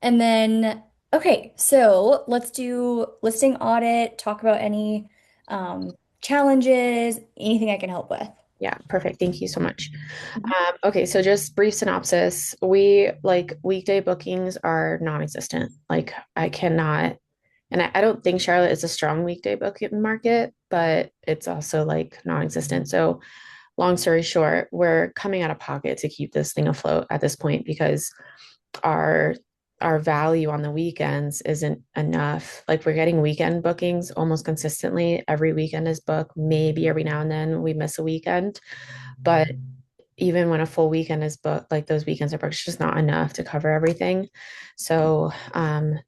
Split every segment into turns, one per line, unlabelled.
And then, okay, so let's do listing audit, talk about any challenges, anything I can help with.
Yeah, perfect. Thank you so much.
Mhm.
Okay, so just brief synopsis. We like weekday bookings are non-existent. Like I cannot, and I don't think Charlotte is a strong weekday booking market, but it's also like non-existent. So long story short, we're coming out of pocket to keep this thing afloat at this point because our our value on the weekends isn't enough. Like we're getting weekend bookings almost consistently. Every weekend is booked. Maybe every now and then we miss a weekend, but even when a full weekend is booked, like those weekends are booked, it's just not enough to cover everything. So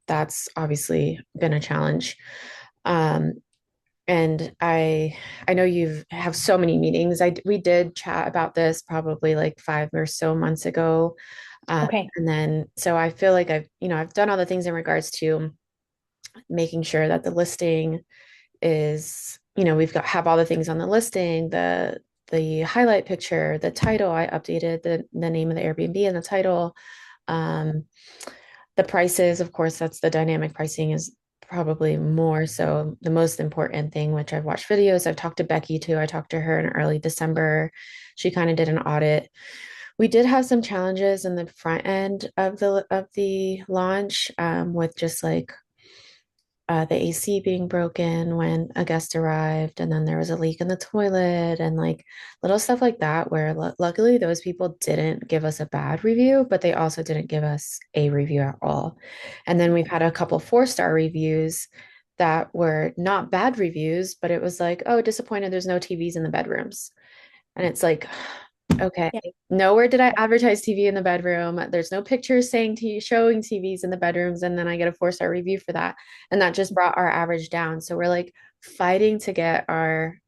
that's obviously been a challenge. Um, and I know you've have so many meetings. We did chat about this probably like 5 or so months ago.
Okay.
And then so I feel like I've done all the things in regards to making sure that the listing is, we've got have all the things on the listing, the highlight picture, the title. I updated the name of the Airbnb and the title. Um, the prices, of course, that's the dynamic pricing is probably more so the most important thing, which I've watched videos. I've talked to Becky too. I talked to her in early December. She kind of did an audit. We did have some challenges in the front end of the launch with just like the AC being broken when a guest arrived, and then there was a leak in the toilet, and like little stuff like that. Where luckily those people didn't give us a bad review, but they also didn't give us a review at all. And then we've had a couple 4-star reviews that were not bad reviews, but it was like, oh, disappointed there's no TVs in the bedrooms. And it's like, okay,
Yeah.
nowhere did I advertise TV in the bedroom. There's no pictures saying showing TVs in the bedrooms, and then I get a 4-star review for that, and that just brought our average down. So we're like fighting to get our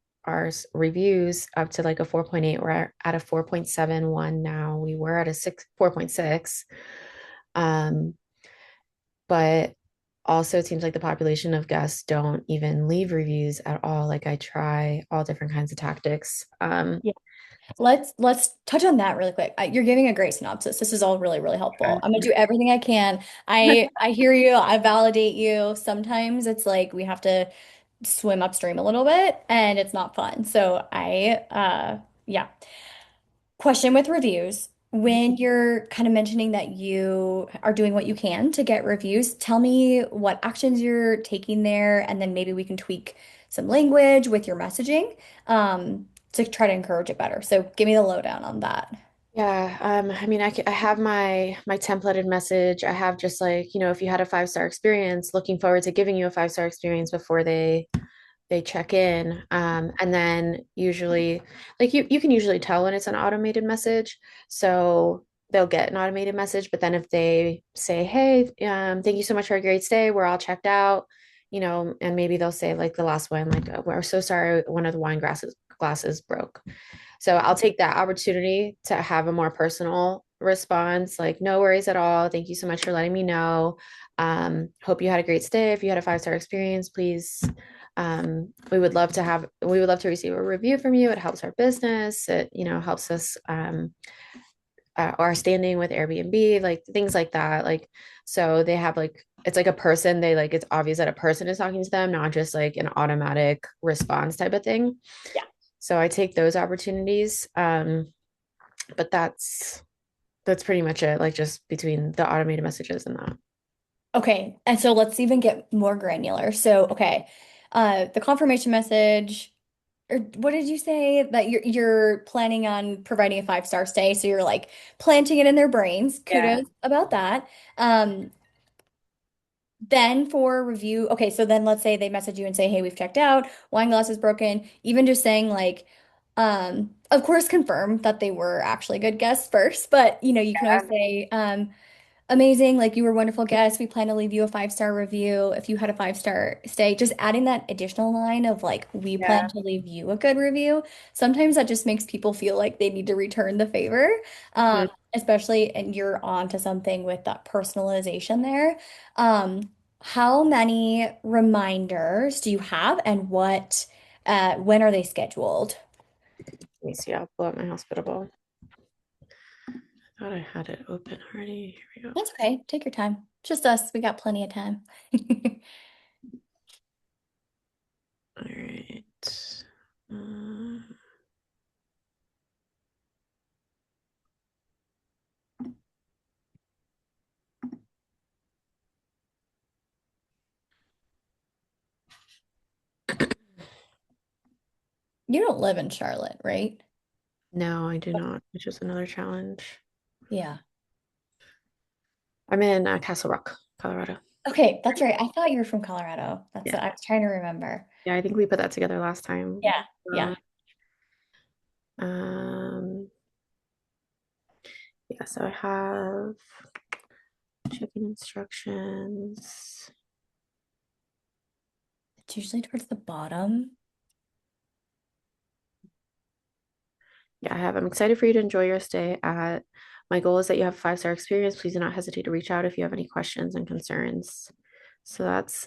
reviews up to like a 4.8. We're at a 4.71 now. We were at a 4.6. Um, but also it seems like the population of guests don't even leave reviews at all. Like I try all different kinds of tactics.
Yeah. Let's touch on that really quick. You're giving a great synopsis. This is all really, really helpful. I'm gonna do everything I can. I hear you. I validate you. Sometimes it's like we have to swim upstream a little bit and it's not fun. So yeah. Question with reviews. When you're kind of mentioning that you are doing what you can to get reviews, tell me what actions you're taking there, and then maybe we can tweak some language with your messaging to try to encourage it better. So give me the lowdown on that.
Yeah, I mean, I have my templated message. I have just like, if you had a 5-star experience, looking forward to giving you a 5-star experience before they check in. And then usually, like you can usually tell when it's an automated message. So they'll get an automated message, but then if they say, "Hey, thank you so much for a great stay. We're all checked out," and maybe they'll say like the last one, like, "Oh, we're so sorry, one of the wine glasses broke." So I'll take that opportunity to have a more personal response, like, no worries at all. Thank you so much for letting me know. Hope you had a great stay. If you had a 5-star experience, please, we would love to receive a review from you. It helps our business. It, helps us, our standing with Airbnb, like things like that. Like, so they have like, it's like a person, it's obvious that a person is talking to them, not just like an automatic response type of thing.
Yeah.
So I take those opportunities. But that's pretty much it, like just between the automated messages and that.
Okay, and so let's even get more granular. So, okay, the confirmation message, or what did you say that you're planning on providing a 5-star stay? So you're like planting it in their brains.
Yeah.
Kudos about that. Then for review, okay, so then let's say they message you and say, "Hey, we've checked out, wine glass is broken." Even just saying like, of course, confirm that they were actually good guests first, but you can always say, amazing. Like you were a wonderful guest. We plan to leave you a 5-star review if you had a 5-star stay. Just adding that additional line of like, we plan
Yeah.
to leave you a good review. Sometimes that just makes people feel like they need to return the favor.
Mhm.
Especially, and you're on to something with that personalization there. How many reminders do you have and when are they scheduled?
Let me see. I'll pull up my hospitable. I thought I had it open already. Here we go.
That's okay. Take your time. Just us. We got plenty of time.
All right. Um,
You don't live in Charlotte, right?
no, I do not, which is another challenge.
Yeah.
I'm in Castle Rock, Colorado.
Okay, that's right. I thought you were from Colorado. That's
Yeah.
what I was trying to remember.
Yeah, I think we put that together last time.
Yeah. Yeah.
Um, yeah, so I have checking instructions.
It's usually towards the bottom.
Yeah, I have. I'm excited for you to enjoy your stay at. My goal is that you have a five-star experience. Please do not hesitate to reach out if you have any questions and concerns. So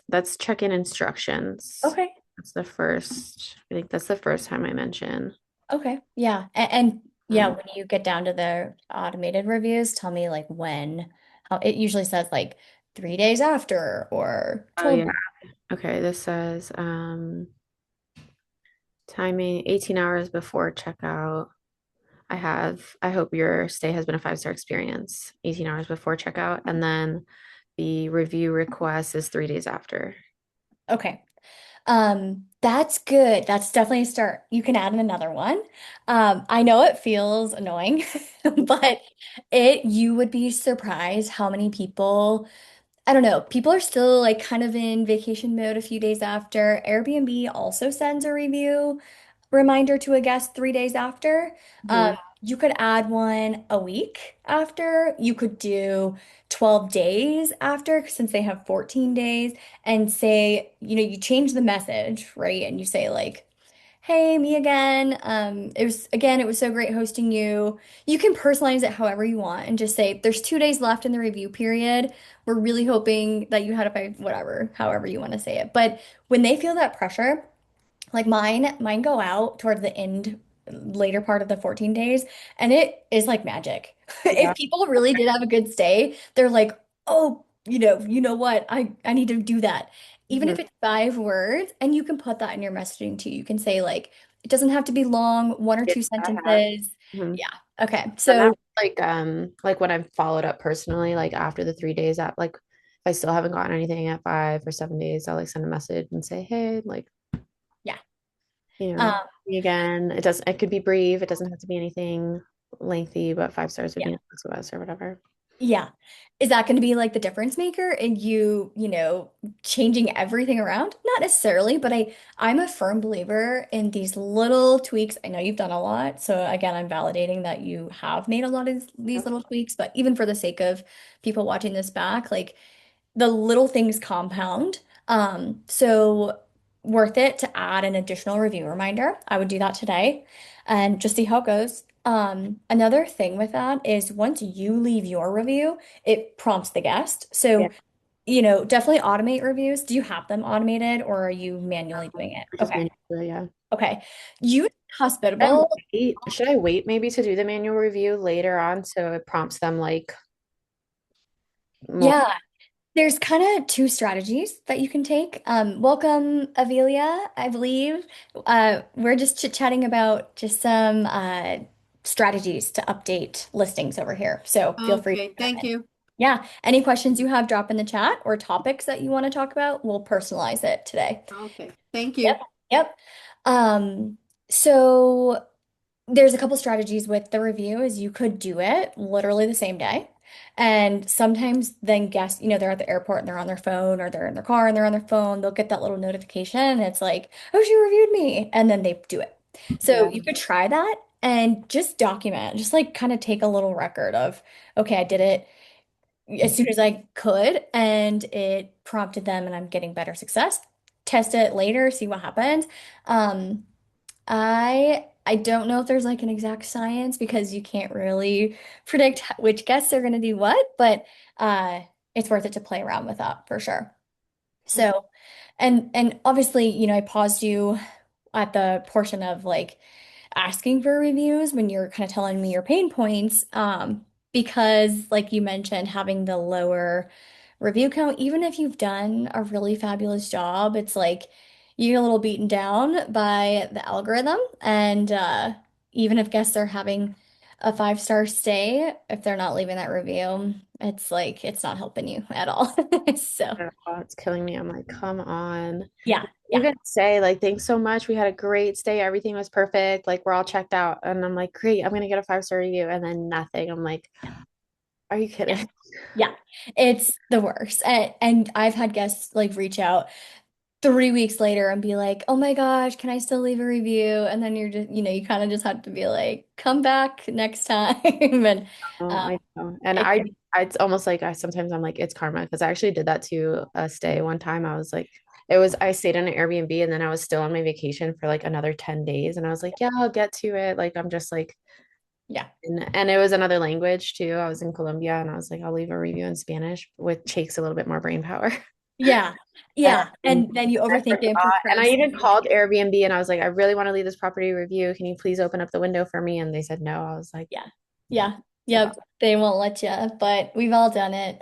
that's check-in instructions.
Okay.
That's the first. I think that's the first time I mention.
Okay. Yeah. And yeah,
Um,
when you get down to the automated reviews, tell me like when. It usually says like 3 days after or
oh
12.
yeah. Okay, this says timing 18 hours before checkout. I hope your stay has been a five-star experience, 18 hours before checkout. And then the review request is 3 days after.
Okay. That's good. That's definitely a start. You can add in another one. I know it feels annoying, but you would be surprised how many people, I don't know, people are still like kind of in vacation mode a few days after. Airbnb also sends a review reminder to a guest 3 days after. Um,
Mhm.
you could add one a week after. You could do 12 days after since they have 14 days and say, you change the message, right? And you say like, hey, me again. It was so great hosting you. You can personalize it however you want and just say there's 2 days left in the review period. We're really hoping that you had a whatever, however you want to say it. But when they feel that pressure, like mine go out toward the end, later part of the 14 days, and it is like magic.
Yeah.
If people really did have a good stay, they're like, oh, you know what? I need to do that. Even
Mhm.
if it's 5 words, and you can put that in your messaging too. You can say like, it doesn't have to be long, one or
Yeah,
two
I have.
sentences.
Mhm.
Yeah. Okay.
And
So
that like when I've followed up personally, like after the 3 days at like if I still haven't gotten anything at 5 or 7 days, I'll like send a message and say, hey, like,
yeah.
you
Um,
know, me again. It could be brief, it doesn't have to be anything lengthy, but 5 stars would
yeah.
be nice with us or whatever.
Yeah. Is that going to be like the difference maker in you changing everything around? Not necessarily, but I'm a firm believer in these little tweaks. I know you've done a lot. So again, I'm validating that you have made a lot of these little tweaks, but even for the sake of people watching this back, like the little things compound. So worth it to add an additional review reminder. I would do that today and just see how it goes. Another thing with that is once you leave your review, it prompts the guest.
Yeah.
So, definitely automate reviews. Do you have them automated or are you manually doing it?
I just
Okay.
manually, yeah.
Okay. Use
Should I
Hospitable.
Should I wait maybe to do the manual review later on so it prompts them like more?
Yeah. There's kind of two strategies that you can take. Welcome, Amelia, I believe. We're just chit-chatting about just some strategies to update listings over here. So feel free to
Okay,
jump
thank
in.
you.
Yeah, any questions you have, drop in the chat or topics that you want to talk about, we'll personalize it today.
Okay, thank
Yep,
you.
yep. Um, so there's a couple strategies with the review is you could do it literally the same day. And sometimes then guests, they're at the airport and they're on their phone or they're in their car and they're on their phone, they'll get that little notification and it's like, oh, she reviewed me. And then they do it. So
Yeah.
you could try that and just document, just like kind of take a little record of, okay, I did it as soon as I could and it prompted them and I'm getting better success. Test it later, see what happens. Um, I don't know if there's like an exact science because you can't really predict which guests are going to do what, but uh it's worth it to play around with that for sure. So, and obviously, I paused you at the portion of like asking for reviews when you're kind of telling me your pain points because like you mentioned having the lower review count, even if you've done a really fabulous job, it's like you get a little beaten down by the algorithm. And even if guests are having a 5-star stay, if they're not leaving that review, it's like it's not helping you at all. So,
Oh, it's killing me. I'm like, come on.
yeah, yeah,
Even say like, thanks so much. We had a great stay. Everything was perfect. Like we're all checked out. And I'm like, great, I'm gonna get a 5-star review. And then nothing. I'm like, are you
yeah,
kidding?
yeah. It's the worst. And I've had guests like reach out 3 weeks later and be like, oh my gosh, can I still leave a review? And then you're just, you kind of just have to be like, come back next time. And
Oh,
uh,
I know. And
it,
it's almost like I sometimes I'm like, it's karma because I actually did that to a stay one time. I was like, it was I stayed in an Airbnb and then I was still on my vacation for like another 10 days. And I was like, yeah, I'll get to it. Like I'm just like,
yeah.
and it was another language too. I was in Colombia and I was like, I'll leave a review in Spanish, which takes a little bit more brain power.
Yeah.
And
Yeah. And then you
I
overthink it and
forgot. And I even
procrastinate.
called Airbnb and I was like, I really want to leave this property review. Can you please open up the window for me? And they said no. I was like,
Yeah. Yeah.
so bad.
Yep. They won't let you, but we've all done it.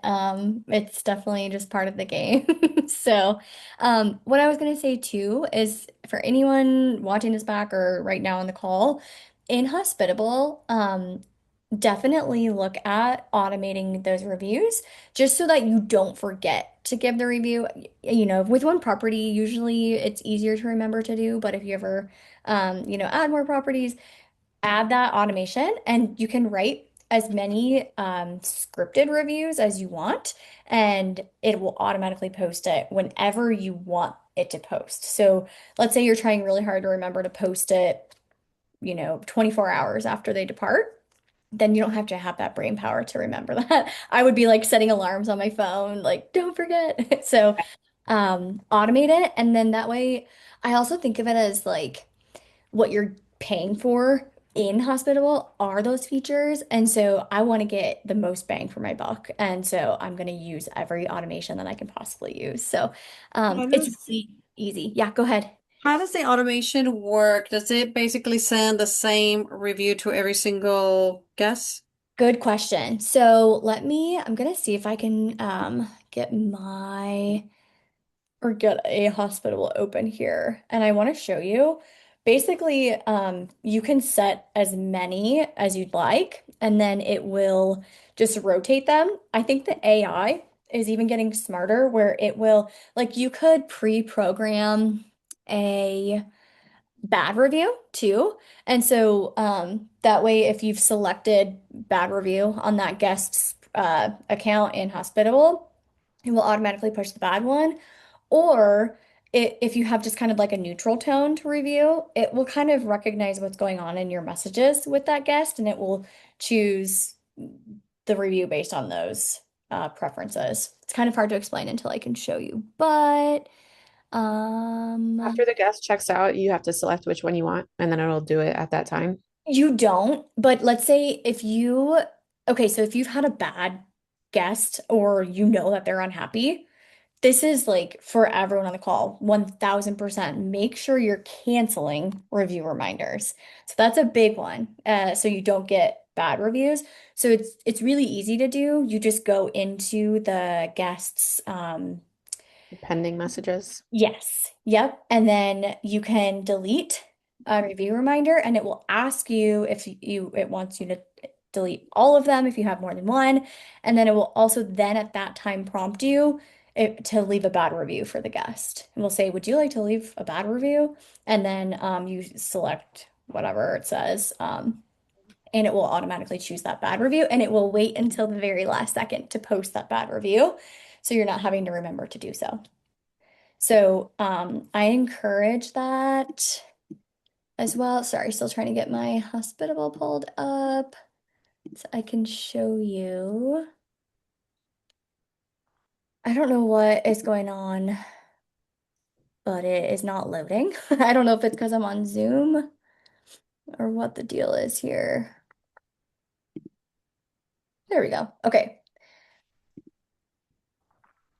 It's definitely just part of the game. So, what I was gonna say too is for anyone watching this back or right now on the call, in Hospitable, definitely look at automating those reviews just so that you don't forget to give the review. With one property, usually it's easier to remember to do, but if you ever, add more properties, add that automation and you can write as many scripted reviews as you want, and it will automatically post it whenever you want it to post. So let's say you're trying really hard to remember to post it, 24 hours after they depart. Then you don't have to have that brain power to remember that. I would be like setting alarms on my phone, like, don't forget. So automate it. And then that way, I also think of it as like, what you're paying for in Hospitable are those features. And so I want to get the most bang for my buck. And so I'm going to use every automation that I can possibly use. So
How
it's
does
really easy. Yeah, go ahead.
how does the automation work? Does it basically send the same review to every single guest?
Good question. So I'm going to see if I can get a hospital open here. And I want to show you. Basically, you can set as many as you'd like, and then it will just rotate them. I think the AI is even getting smarter where it will, like, you could pre-program a bad review too. And so that way, if you've selected bad review on that guest's account in Hospitable, it will automatically push the bad one. Or if you have just kind of like a neutral tone to review, it will kind of recognize what's going on in your messages with that guest, and it will choose the review based on those preferences. It's kind of hard to explain until I can show you, but
After the guest checks out, you have to select which one you want, and then it'll do it at that time.
you don't. But let's say okay, so if you've had a bad guest or you know that they're unhappy, this is like for everyone on the call, 1000%. Make sure you're canceling review reminders. So that's a big one. So you don't get bad reviews. So it's really easy to do. You just go into the guests'
Pending messages.
yes. Yep. And then you can delete a review reminder and it will ask you if it wants you to delete all of them if you have more than one. And then it will also then at that time prompt you to leave a bad review for the guest. And we'll say, would you like to leave a bad review? And then you select whatever it says. And it will automatically choose that bad review and it will wait until the very last second to post that bad review. So you're not having to remember to do so. So I encourage that as well. Sorry, still trying to get my Hospitable pulled up so I can show you. I don't know what is going on, but it is not loading. I don't know if it's because I'm on Zoom or what the deal is here. There we go. Okay.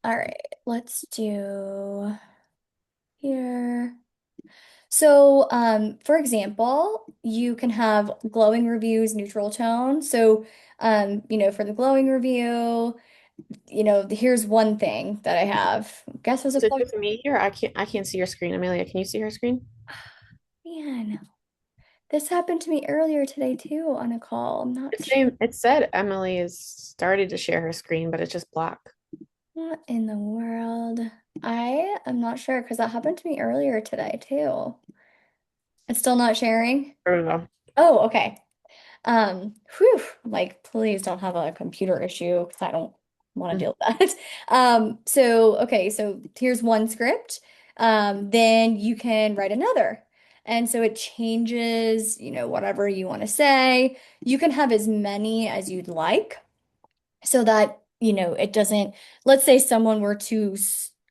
All right. Let's do here. So, for example, you can have glowing reviews, neutral tone. So, for the glowing review, here's one thing that I have. Guess was a
Is it
plug.
just me here? I can't see your screen. Amelia, can you see her screen?
Man, this happened to me earlier today too on a call. I'm not
It's
sure
saying it said Emily is started to share her screen, but it's just black.
what in the world. I am not sure because that happened to me earlier today too. It's still not sharing.
I don't know.
Oh, okay. Whew, like please don't have a computer issue because I don't want to
Mm.
deal with that. Okay, so here's one script. Then you can write another. And so it changes, whatever you want to say. You can have as many as you'd like so that, it doesn't, let's say someone were to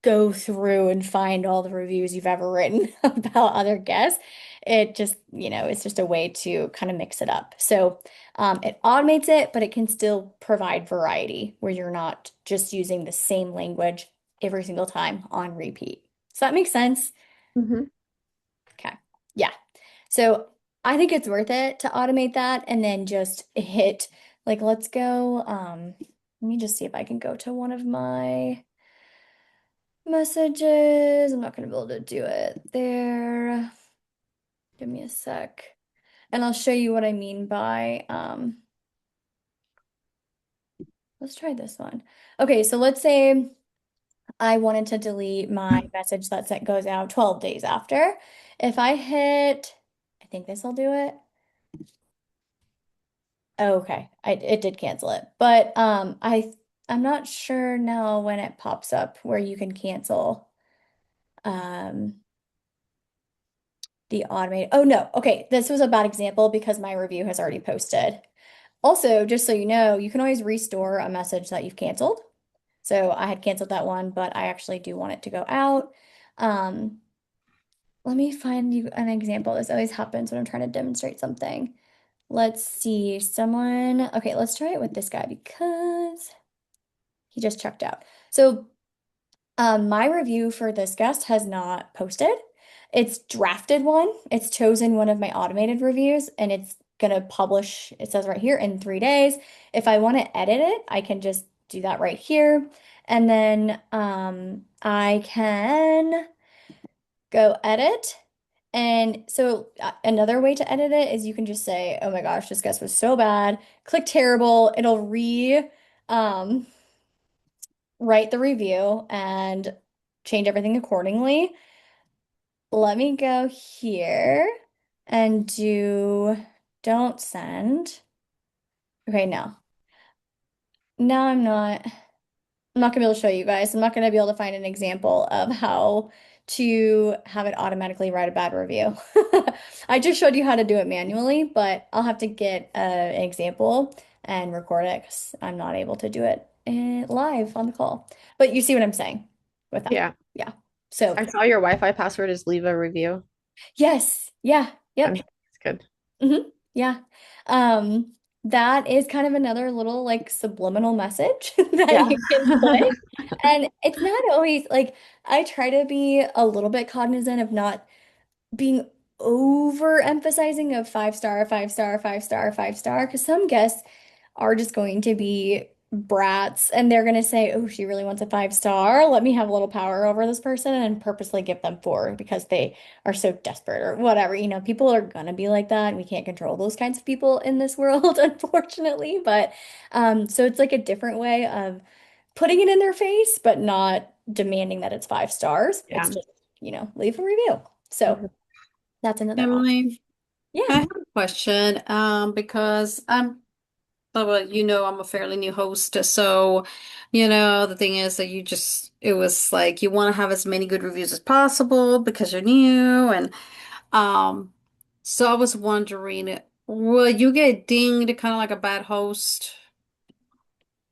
go through and find all the reviews you've ever written about other guests. It just, it's just a way to kind of mix it up. So it automates it, but it can still provide variety where you're not just using the same language every single time on repeat. Does that make sense?
Hmm.
Okay. Yeah. So I think it's worth it to automate that and then just hit like let's go. Let me just see if I can go to one of my messages. I'm not gonna be able to do it there. Give me a sec. And I'll show you what I mean by let's try this one. Okay, so let's say I wanted to delete my message that goes out 12 days after. If I hit, I think this will do it. Oh, okay. It did cancel it. But I'm not sure now when it pops up where you can cancel um the automated. Oh no. Okay, this was a bad example because my review has already posted. Also, just so you know, you can always restore a message that you've canceled. So I had canceled that one, but I actually do want it to go out. Um, Let me find you an example. This always happens when I'm trying to demonstrate something. Let's see, okay, let's try it with this guy because he just checked out. So, my review for this guest has not posted. It's drafted one. It's chosen one of my automated reviews, and it's gonna publish, it says right here, in 3 days. If I want to edit it, I can just do that right here. And then I can go edit. And so another way to edit it is you can just say, oh my gosh, this guest was so bad. Click terrible. It'll um, write the review and change everything accordingly. Let me go here and do don't send. Okay, no. Now I'm not gonna be able to show you guys. I'm not gonna be able to find an example of how to have it automatically write a bad review. I just showed you how to do it manually, but I'll have to get an example and record it because I'm not able to do it live on the call. But you see what I'm saying with that.
Yeah.
Yeah. So,
I saw your Wi-Fi password is leave a review.
yes. Yeah. Yep.
It's good.
Yeah. Um, that is kind of another little like subliminal message that
Yeah.
you can put. And it's not always like I try to be a little bit cognizant of not being overemphasizing of 5 star, 5 star, 5 star, 5 star, because some guests are just going to be brats and they're going to say, oh, she really wants a 5 star. Let me have a little power over this person and purposely give them 4 because they are so desperate or whatever. People are going to be like that. And we can't control those kinds of people in this world, unfortunately. But so it's like a different way of putting it in their face, but not demanding that it's 5 stars. It's
Yeah.
just, leave a review. So
Mhm.
that's another option.
Emily, I
Yeah.
have a question, because well, I'm a fairly new host, so the thing is that it was like you want to have as many good reviews as possible because you're new, and um, so I was wondering, will you get dinged kind of like a bad host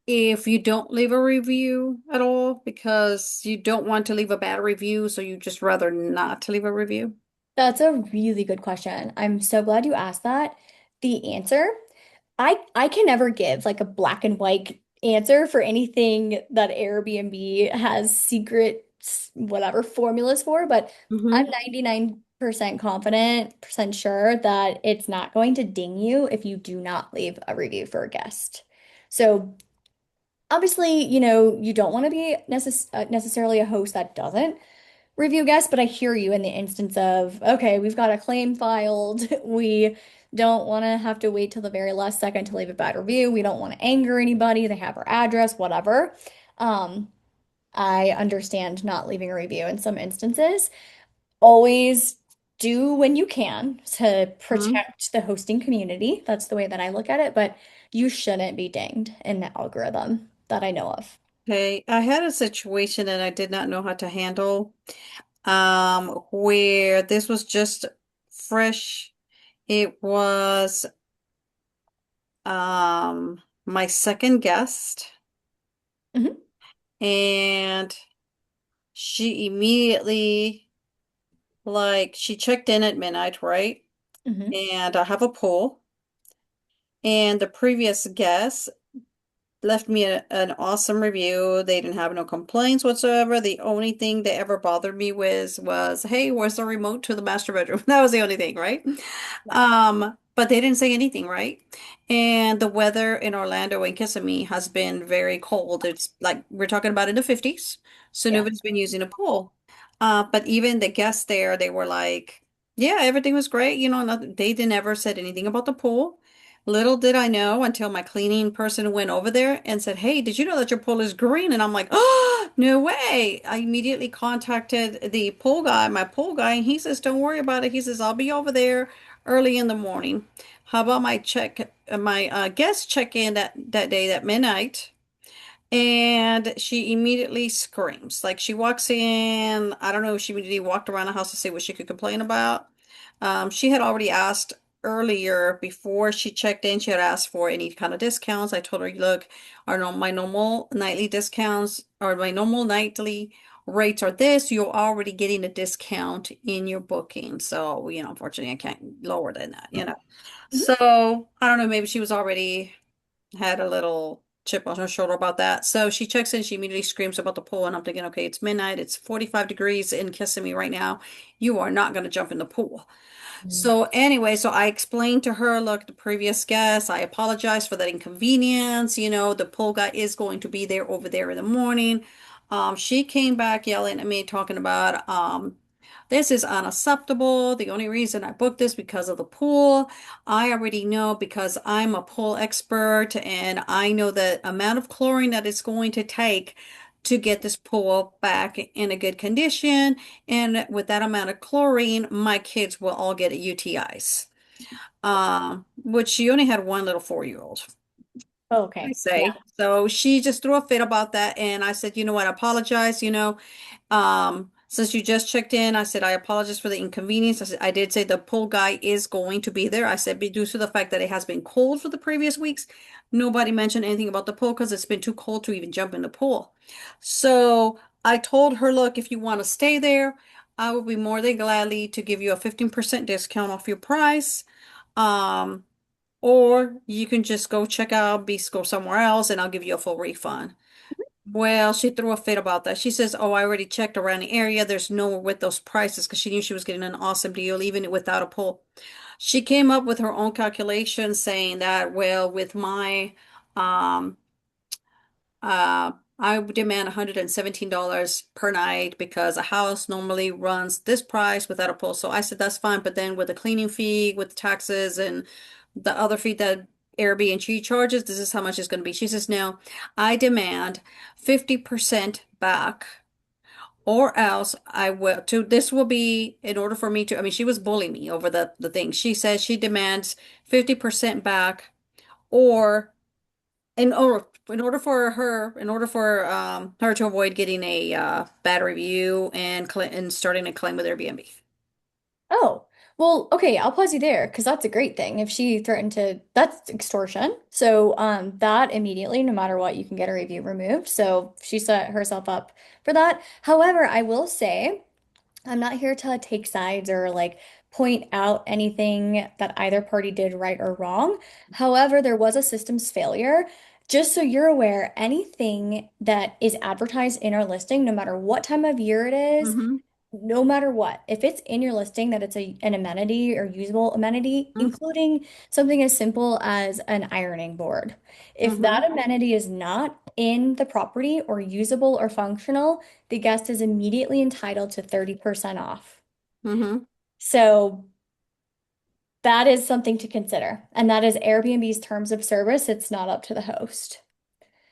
if you don't leave a review at all because you don't want to leave a bad review, so you just rather not to leave a review?
That's a really good question. I'm so glad you asked that. The answer, I can never give like a black and white answer for anything that Airbnb has secret whatever formulas for, but I'm
Mm-hmm.
99% confident, percent sure that it's not going to ding you if you do not leave a review for a guest. So obviously, you don't want to be necessarily a host that doesn't review guests, but I hear you in the instance of, okay, we've got a claim filed. We don't want to have to wait till the very last second to leave a bad review. We don't want to anger anybody. They have our address, whatever. Um, I understand not leaving a review in some instances. Always do when you can to
Mhm.
protect the hosting community. That's the way that I look at it, but you shouldn't be dinged in the algorithm that I know of.
Okay, I had a situation that I did not know how to handle, where this was just fresh. It was my second guest,
Hmm.
and she immediately, like, she checked in at midnight, right?
Hmm.
And I have a pool, and the previous guest left me an awesome review. They didn't have no complaints whatsoever. The only thing they ever bothered me with was, hey, where's the remote to the master bedroom? That was the only thing, right?
Yeah.
But they didn't say anything, right? And the weather in Orlando and Kissimmee has been very cold. It's like we're talking about in the 50s. So
Yeah.
nobody's been using a pool. But even the guests there, they were like, yeah, everything was great. Nothing, they didn't ever said anything about the pool. Little did I know until my cleaning person went over there and said, hey, did you know that your pool is green? And I'm like, oh, no way. I immediately contacted the pool guy, my pool guy, and he says, don't worry about it. He says, I'll be over there early in the morning. How about my guest check in that day at midnight? And she immediately screams. Like she walks in, I don't know if she immediately walked around the house to see what she could complain about. She had already asked earlier before she checked in, she had asked for any kind of discounts. I told her, look, my normal nightly discounts or my normal nightly rates are this. You're already getting a discount in your booking. So, unfortunately, I can't lower than that.
Mhm.
So I don't know, maybe she was already had a little chip on her shoulder about that. So she checks in, she immediately screams about the pool, and I'm thinking, okay, it's midnight, it's 45 degrees in Kissimmee right now. You are not going to jump in the pool.
Mhm.
So anyway, so I explained to her, look, the previous guest, I apologize for that inconvenience. The pool guy is going to be there over there in the morning. She came back yelling at me, talking about, this is unacceptable. The only reason I booked this because of the pool. I already know because I'm a pool expert and I know the amount of chlorine that it's going to take to get this pool back in a good condition. And with that amount of chlorine, my kids will all get UTIs. Which she only had one little 4-year-old,
Oh,
I
okay. Yeah.
say. So she just threw a fit about that. And I said, you know what, I apologize, since you just checked in, I said, I apologize for the inconvenience. I did say the pool guy is going to be there. I said, due to the fact that it has been cold for the previous weeks, nobody mentioned anything about the pool because it's been too cold to even jump in the pool. So I told her, look, if you want to stay there, I will be more than gladly to give you a 15% discount off your price. Um, or you can just go check out, go somewhere else, and I'll give you a full refund. Well, she threw a fit about that. She says, oh, I already checked around the area. There's nowhere with those prices because she knew she was getting an awesome deal, even without a pull. She came up with her own calculations saying that, well, with my, um, I would demand $117 per night because a house normally runs this price without a pull. So I said, that's fine. But then with the cleaning fee, with the taxes and the other fee that Airbnb charges, this is how much it's going to be. She says, no, I demand 50% back or else I will this will be in order for me to, I mean, she was bullying me over the thing. She says she demands 50% back or in order for her to avoid getting a bad review and starting a claim with Airbnb.
Oh, well, okay, I'll pause you there because that's a great thing. If she threatened to, that's extortion. So, that immediately, no matter what, you can get a review removed. So she set herself up for that. However, I will say, I'm not here to take sides or like point out anything that either party did right or wrong. However, there was a systems failure. Just so you're aware, anything that is advertised in our listing, no matter what time of year it is,
Mm-hmm.
no matter what, if it's in your listing that it's an amenity or usable amenity, including something as simple as an ironing board, if
Mm-hmm.
that amenity is not in the property or usable or functional, the guest is immediately entitled to 30% off.
Mm-hmm.
So that is something to consider. And that is Airbnb's terms of service. It's not up to the host.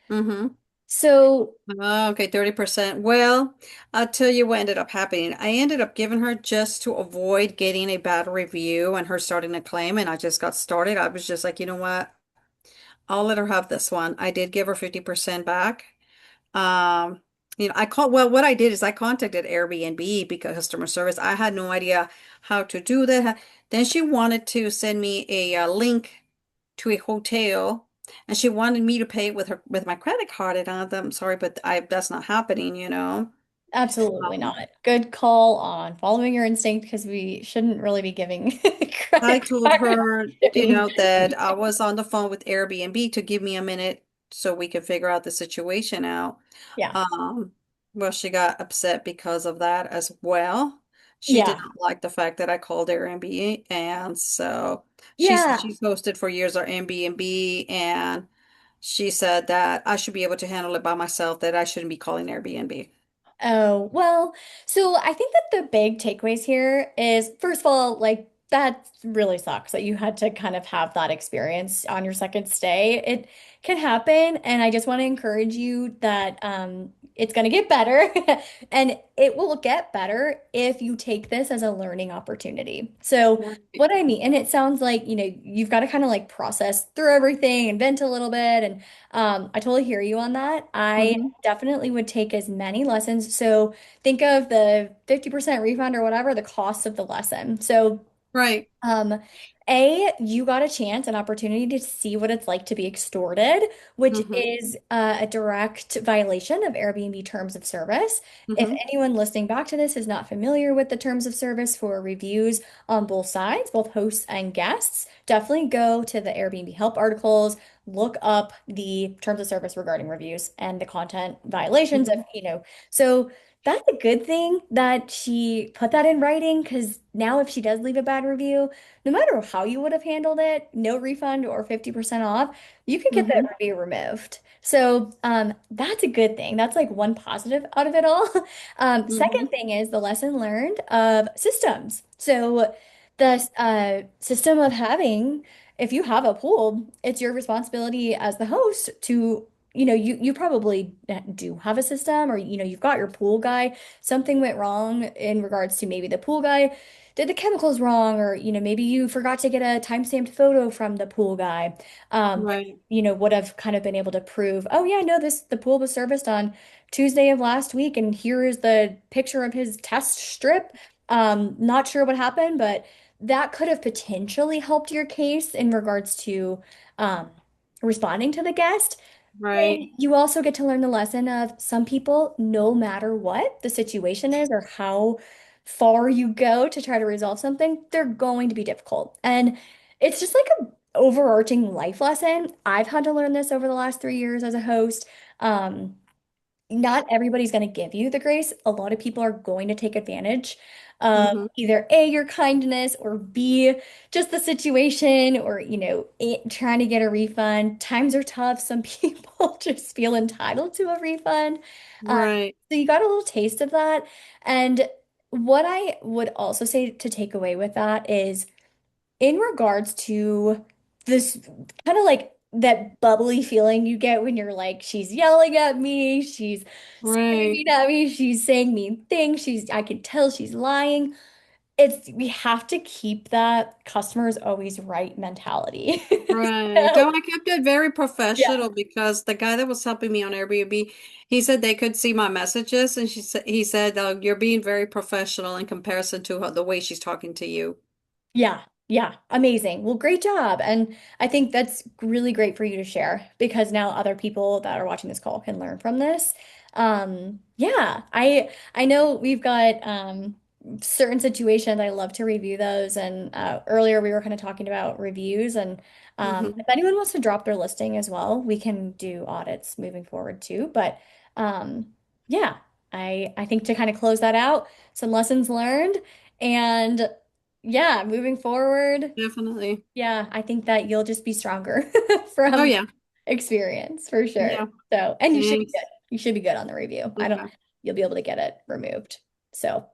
Mm-hmm.
So,
Okay, 30%. Well, I'll tell you what ended up happening. I ended up giving her just to avoid getting a bad review and her starting a claim, and I just got started. I was just like, you know what? I'll let her have this one. I did give her 50% back. Um, well, what I did is I contacted Airbnb because customer service. I had no idea how to do that. Then she wanted to send me a, link to a hotel, and she wanted me to pay with my credit card. And I'm sorry, but I that's not happening, you know.
absolutely
Um,
not. Good call on following your instinct because we shouldn't really be giving
I
credit
told
card
her,
shipping.
that I was on the phone with Airbnb to give me a minute so we could figure out the situation out.
Yeah.
Um, well, she got upset because of that as well. She did
Yeah.
not like the fact that I called Airbnb, and so
Yeah.
she's hosted for years our Airbnb, and she said that I should be able to handle it by myself, that I shouldn't be calling Airbnb.
Oh, well, so I think that the big takeaways here is, first of all, like that really sucks that you had to kind of have that experience on your second stay. It can happen, and I just want to encourage you that it's going to get better and it will get better if you take this as a learning opportunity. So,
Right.
what I mean, and it sounds like, you've got to kind of like process through everything and vent a little bit and I totally hear you on that. I
Mm-hmm.
definitely would take as many lessons. So think of the 50% refund or whatever, the cost of the lesson. So
Right.
um, you got a chance, an opportunity to see what it's like to be extorted, which
Mm-hmm.
is a direct violation of Airbnb terms of service. If
Mm-hmm.
anyone listening back to this is not familiar with the terms of service for reviews on both sides, both hosts and guests, definitely go to the Airbnb help articles, look up the terms of service regarding reviews and the content violations of,
Mm-hmm.
so that's a good thing that she put that in writing because now if she does leave a bad review, no matter how you would have handled it, no refund or 50% off, you can get that
Mm-hmm.
review removed. So that's a good thing. That's like one positive out of it all. Second
Mm-hmm.
thing is the lesson learned of systems. So the system of having, if you have a pool, it's your responsibility as the host to you probably do have a system or you've got your pool guy. Something went wrong in regards to maybe the pool guy did the chemicals wrong or maybe you forgot to get a time-stamped photo from the pool guy.
Right.
Would have kind of been able to prove, oh yeah, no, the pool was serviced on Tuesday of last week and here is the picture of his test strip. Not sure what happened, but that could have potentially helped your case in regards to um, responding to the guest.
Right.
Then you also get to learn the lesson of some people, no matter what the situation is or how far you go to try to resolve something, they're going to be difficult. And it's just like a overarching life lesson. I've had to learn this over the last 3 years as a host. Um, Not everybody's going to give you the grace. A lot of people are going to take advantage of
Mm-hmm.
either A, your kindness, or B, just the situation, or, trying to get a refund. Times are tough. Some people just feel entitled to a refund. Um,
Right.
so you got a little taste of that. And what I would also say to take away with that is in regards to this kind of like that bubbly feeling you get when you're like, she's yelling at me, she's
Right.
screaming at me, she's saying mean things, I can tell she's lying. We have to keep that customer is always right mentality.
Right.
So,
No, I kept it very
yeah.
professional because the guy that was helping me on Airbnb, he said they could see my messages, and he said, "You're being very professional in comparison to the way she's talking to you."
Yeah, yeah, amazing. Well, great job. And I think that's really great for you to share because now other people that are watching this call can learn from this. Yeah, I know we've got certain situations. I love to review those. And earlier we were kind of talking about reviews. And
Hmm.
if anyone wants to drop their listing as well, we can do audits moving forward too. But yeah. I think to kind of close that out, some lessons learned, and yeah, moving forward,
Definitely.
yeah, I think that you'll just be stronger
Oh
from
yeah.
experience for sure.
Yeah.
So, and you should be good.
Thanks.
You should be good on the review. I don't,
Okay.
you'll be able to get it removed. So,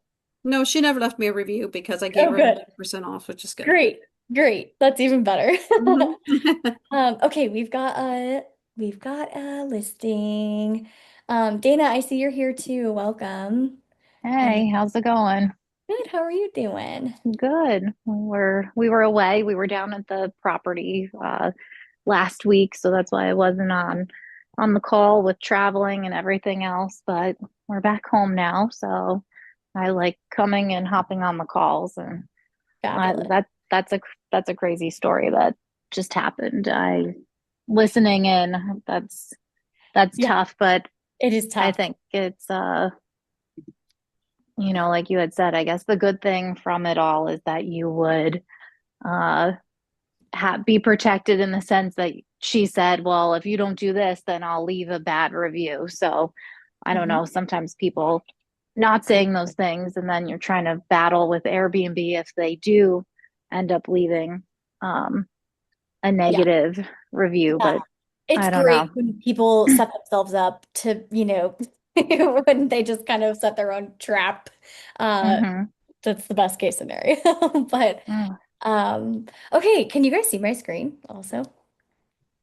No, she never left me a review because I gave
oh,
her
good.
100% off, which is good.
Great. Great. That's even better.
Mhm.
Okay, we've got a listing. Dana, I see you're here too. Welcome.
Hey, how's it going?
Good. How are you doing?
Good. We were away. We were down at the property last week, so that's why I wasn't on the call with traveling and everything else, but we're back home now, so I like coming and hopping on the calls and
Fabulous.
that's a crazy story that just happened. I listening in, that's
Yeah,
tough, but
it is
I
tough.
think it's like you had said, I guess the good thing from it all is that you would uh be protected in the sense that she said, well, if you don't do this, then I'll leave a bad review. So I don't
Mhm.
know, sometimes people not saying those things and then you're trying to battle with Airbnb if they do end up leaving um a
Yeah,
negative review,
yeah.
but
It's
I don't
great
know.
when people set themselves up to, when they just kind of set their own trap. Uh,
Mm-hmm.
that's the best case scenario. But
Mm.
okay, can you guys see my screen also?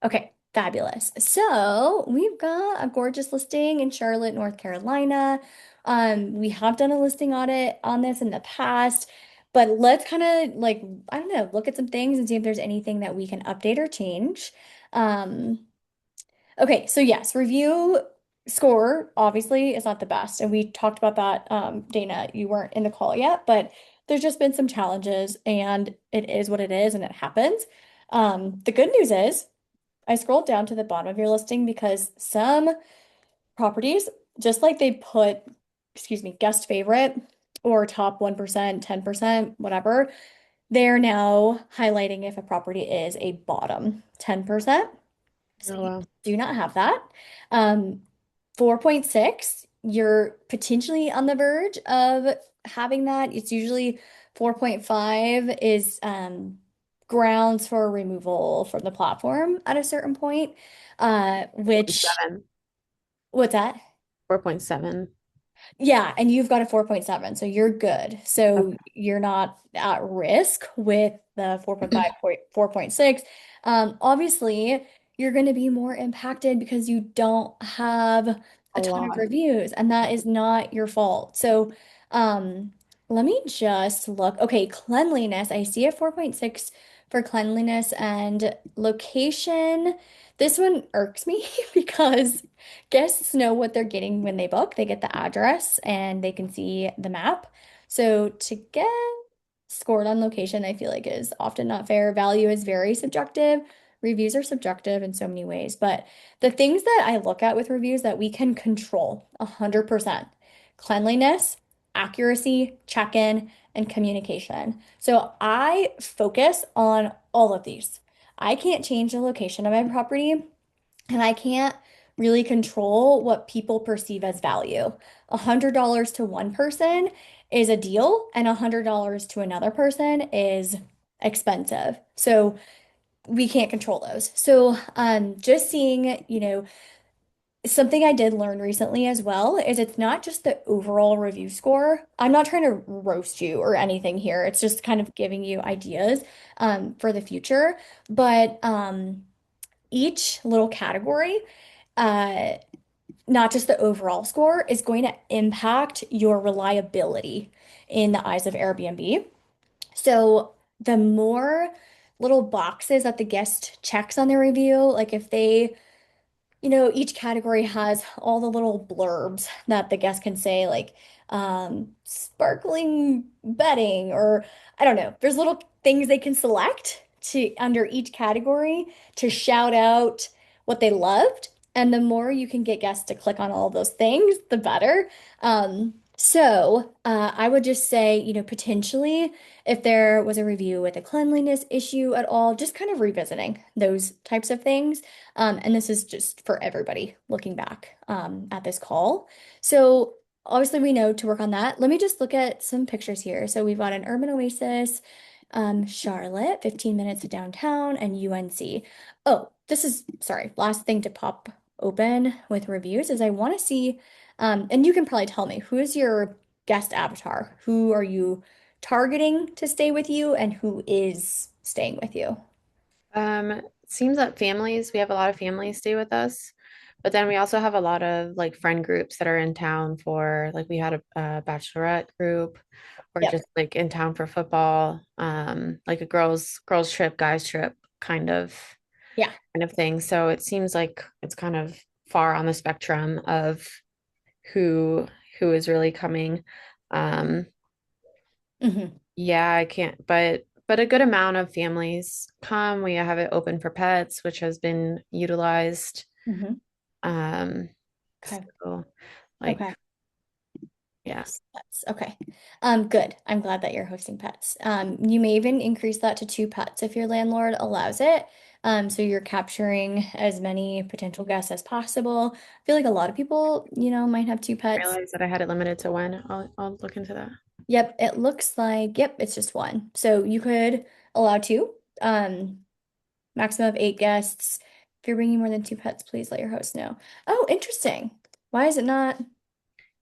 Okay, fabulous. So we've got a gorgeous listing in Charlotte, North Carolina. We have done a listing audit on this in the past, but let's kind of like, I don't know, look at some things and see if there's anything that we can update or change. Um, okay, so yes, review score obviously is not the best, and we talked about that. Dana, you weren't in the call yet, but there's just been some challenges, and it is what it is, and it happens. The good news is I scrolled down to the bottom of your listing because some properties, just like they put, excuse me, guest favorite or top 1%, 10%, whatever, they're now highlighting if a property is a bottom 10%. So
Oh,
you
wow.
do not have that. 4.6, you're potentially on the verge of having that. It's usually 4.5 is grounds for removal from the platform at a certain point. Which,
7,
what's that?
4.7.
Yeah, and you've got a 4.7, so you're good. So
Okay.
you're not at risk with the 4.5, 4.6. Obviously, you're going to be more impacted because you don't have
A
a ton of
lot.
reviews, and that is not your fault. So, um, let me just look. Okay, cleanliness. I see a 4.6 for cleanliness and location. This one irks me because guests know what they're getting when they book. They get the address and they can see the map. So to get scored on location, I feel like is often not fair. Value is very subjective. Reviews are subjective in so many ways. But the things that I look at with reviews that we can control 100%, cleanliness, accuracy, check-in, and communication. So I focus on all of these. I can't change the location of my property. And I can't really control what people perceive as value. $100 to one person is a deal, and $100 to another person is expensive. So we can't control those. So just seeing, something I did learn recently as well is it's not just the overall review score. I'm not trying to roast you or anything here. It's just kind of giving you ideas for the future. But each little category uh, not just the overall score, is going to impact your reliability in the eyes of Airbnb. So the more little boxes that the guest checks on their review, like if they each category has all the little blurbs that the guest can say, like sparkling bedding, or I don't know. There's little things they can select to under each category to shout out what they loved. And the more you can get guests to click on all those things, the better. I would just say, potentially if there was a review with a cleanliness issue at all, just kind of revisiting those types of things. And this is just for everybody looking back at this call. So obviously we know to work on that. Let me just look at some pictures here. So we've got an urban oasis, Charlotte, 15 minutes to downtown, and UNC. Oh, this is, sorry, last thing to pop open with reviews is I want to see, and you can probably tell me, who is your guest avatar? Who are you targeting to stay with you, and who is staying with you?
It seems that we have a lot of families stay with us, but then we also have a lot of like friend groups that are in town for like we had a bachelorette group or
Yep.
just like in town for football, like a girls trip, guys trip
Yeah.
kind of thing. So it seems like it's kind of far on the spectrum of who who is really coming. Um,
Hmm.
yeah, I can't, but a good amount of families come. We have it open for pets, which has been utilized.
Hmm.
Um,
Okay.
so like
Okay.
yeah.
Yes, pets. Okay. Good. I'm glad that you're hosting pets. You may even increase that to two pets if your landlord allows it. So you're capturing as many potential guests as possible. I feel like a lot of people, might have two pets.
Realize that I had it limited to one. I'll look into that.
Yep, it looks like, yep, it's just one. So you could allow two, maximum of eight guests. If you're bringing more than two pets, please let your host know. Oh, interesting. Why is it not?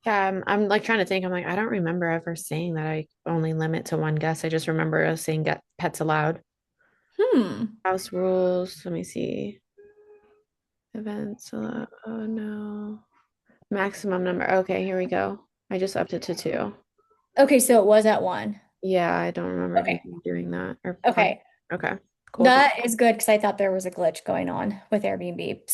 Yeah, I'm like trying to think. I'm like, I don't remember ever saying that I only limit to one guest. I just remember us saying get pets allowed.
Hmm.
House rules. Let me see. Events allowed. Oh no. Maximum number. Okay, here we go. I just upped it to two.
Okay, so it was at one.
Yeah, I don't remember
Okay.
thinking of doing that or plan.
Okay.
Okay, cool.
That is good because I thought there was a glitch going on with Airbnb.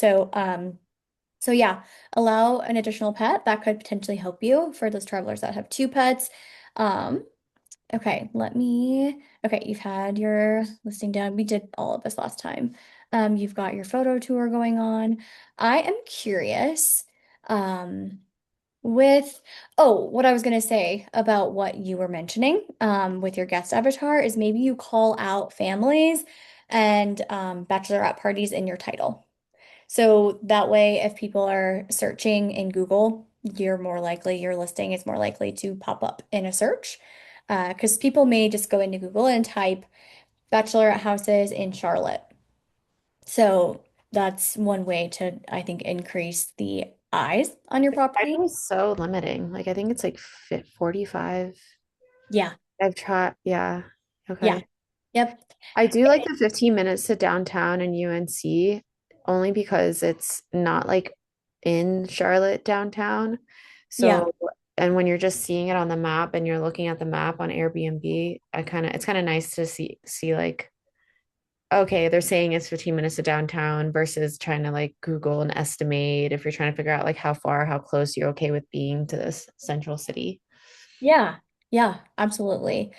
So yeah, allow an additional pet that could potentially help you for those travelers that have two pets. Um, okay, okay, you've had your listing down. We did all of this last time. You've got your photo tour going on. I am curious, um, with, oh, what I was going to say about what you were mentioning with your guest avatar is maybe you call out families and bachelorette parties in your title. So that way, if people are searching in Google, your listing is more likely to pop up in a search. Because people may just go into Google and type bachelorette houses in Charlotte. So that's one way to, I think, increase the eyes on your property.
Title is so limiting. Like I think it's like 45.
Yeah.
I've tried. Yeah.
Yeah.
Okay.
Yep.
I do like the 15 minutes to downtown and UNC only because it's not like in Charlotte downtown.
Yeah.
So, and when you're just seeing it on the map and you're looking at the map on Airbnb, it's kind of nice to see like, okay, they're saying it's 15 minutes to downtown versus trying to like Google and estimate if you're trying to figure out like how far, how close you're okay with being to this central city.
Yeah, yeah, absolutely.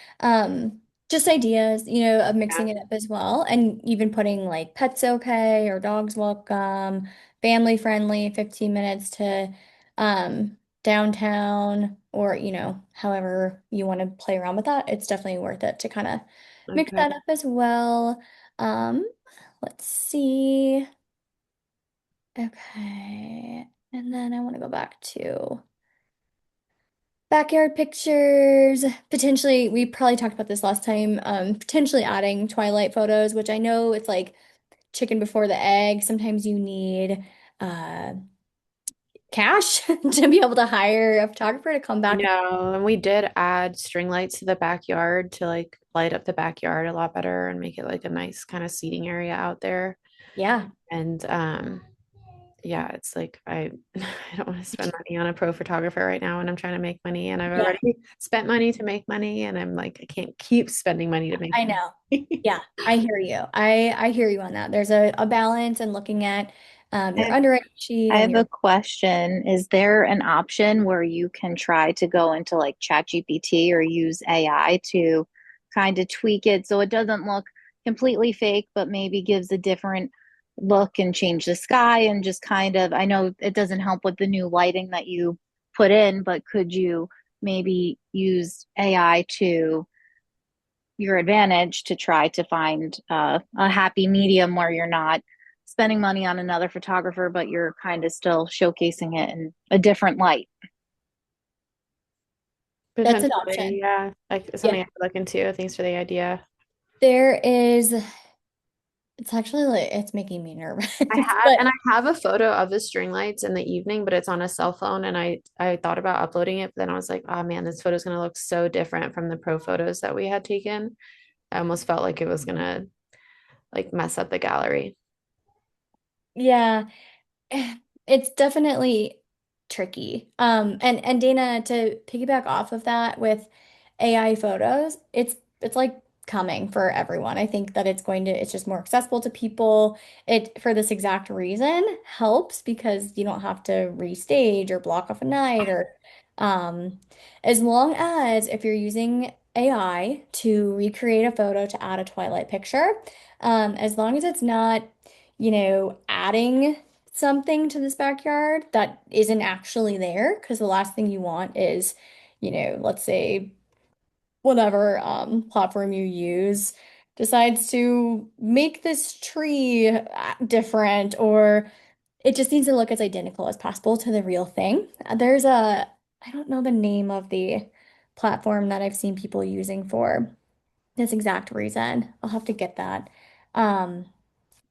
Just ideas, of
Yeah.
mixing it up as well, and even putting like pets okay or dogs welcome, family friendly, 15 minutes to downtown, or however you want to play around with that. It's definitely worth it to kind of mix
Okay.
that up as well. Um, let's see. Okay, and then I want to go back to backyard pictures, potentially, we probably talked about this last time, potentially adding twilight photos, which I know it's like chicken before the egg. Sometimes you need uh cash to be able to hire a photographer to come
I
back.
know, and we did add string lights to the backyard to like light up the backyard a lot better and make it like a nice kind of seating area out there.
Yeah.
And yeah, it's like I don't want to spend money on a pro photographer right now and I'm trying to make money and I've
Yeah,
already spent money to make money and I'm like I can't keep spending money to make
I know.
money.
Yeah, I hear you. I hear you on that. There's a balance and looking at your
I
underwriting sheet
I
and
have a
your,
question. Is there an option where you can try to go into like ChatGPT or use AI to kind of tweak it so it doesn't look completely fake, but maybe gives a different look and change the sky and just kind of, I know it doesn't help with the new lighting that you put in, but could you maybe use AI to your advantage to try to find a happy medium where you're not spending money on another photographer, but you're kind of still showcasing it in a different light.
That's an
Potentially,
option.
yeah. Like something
Yeah.
I could look into. Thanks for the idea.
There is, it's actually like, it's making me nervous. But
I have a photo of the string lights in the evening, but it's on a cell phone, and I thought about uploading it, but then I was like, oh man, this photo's gonna look so different from the pro photos that we had taken. I almost felt like it was gonna like mess up the gallery.
yeah, it's definitely tricky. And Dana, to piggyback off of that with AI photos, it's like coming for everyone. I think that it's just more accessible to people. It, for this exact reason, helps because you don't have to restage or block off a night or um as long as if you're using AI to recreate a photo to add a twilight picture, as long as it's not, adding something to this backyard that isn't actually there, because the last thing you want is, let's say whatever platform you use decides to make this tree different, or it just needs to look as identical as possible to the real thing. I don't know the name of the platform that I've seen people using for this exact reason. I'll have to get that. Um,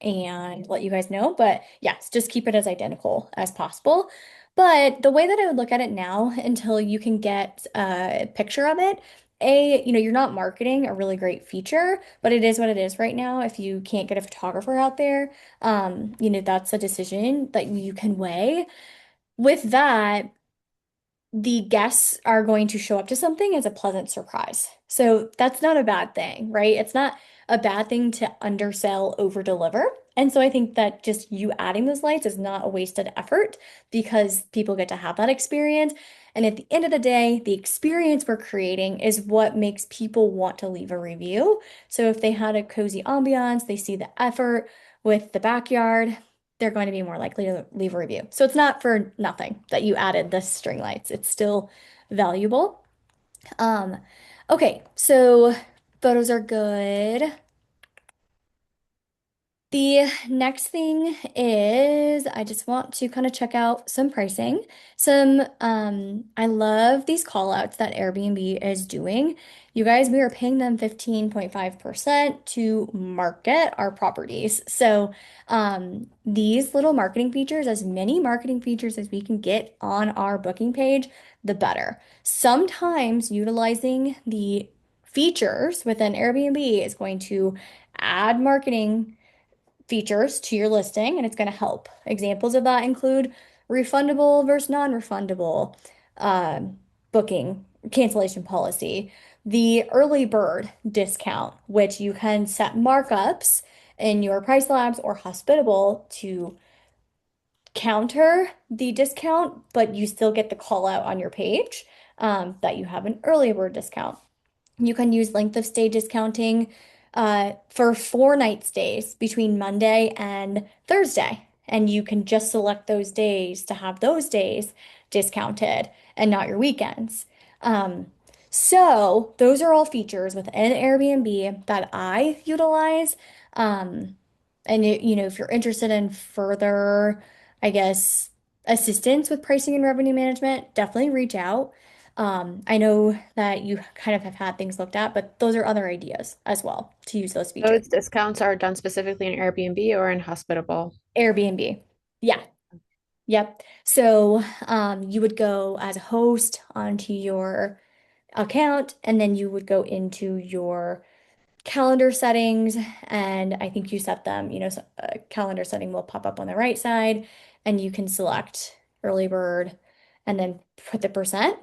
and let you guys know. But yes, just keep it as identical as possible. But the way that I would look at it now, until you can get a picture of it, you're not marketing a really great feature, but it is what it is right now. If you can't get a photographer out there, that's a decision that you can weigh. With that, the guests are going to show up to something as a pleasant surprise. So that's not a bad thing, right? It's not a bad thing to undersell, over deliver. And so I think that just you adding those lights is not a wasted effort because people get to have that experience. And at the end of the day, the experience we're creating is what makes people want to leave a review. So if they had a cozy ambiance, they see the effort with the backyard, they're going to be more likely to leave a review. So it's not for nothing that you added the string lights. It's still valuable. Um, okay, so photos are good. The next thing is I just want to kind of check out some pricing. I love these call outs that Airbnb is doing. You guys, we are paying them 15.5% to market our properties. So, these little marketing features, as many marketing features as we can get on our booking page, the better. Sometimes utilizing the features within Airbnb is going to add marketing features to your listing, and it's going to help. Examples of that include refundable versus non-refundable booking cancellation policy, the early bird discount, which you can set markups in your price labs or hospitable to counter the discount, but you still get the call out on your page that you have an early bird discount. You can use length of stay discounting for 4 night stays between Monday and Thursday. And you can just select those days to have those days discounted and not your weekends. Um, so those are all features within Airbnb that I utilize. Um, and if you're interested in further, I guess, assistance with pricing and revenue management, definitely reach out. I know that you kind of have had things looked at, but those are other ideas as well to use those features.
Those discounts are done specifically in Airbnb or in hospitable.
Airbnb. Yeah. Yep. So you would go as a host onto your account, and then you would go into your calendar settings. And I think you set them, a calendar setting will pop up on the right side, and you can select early bird and then put the percent.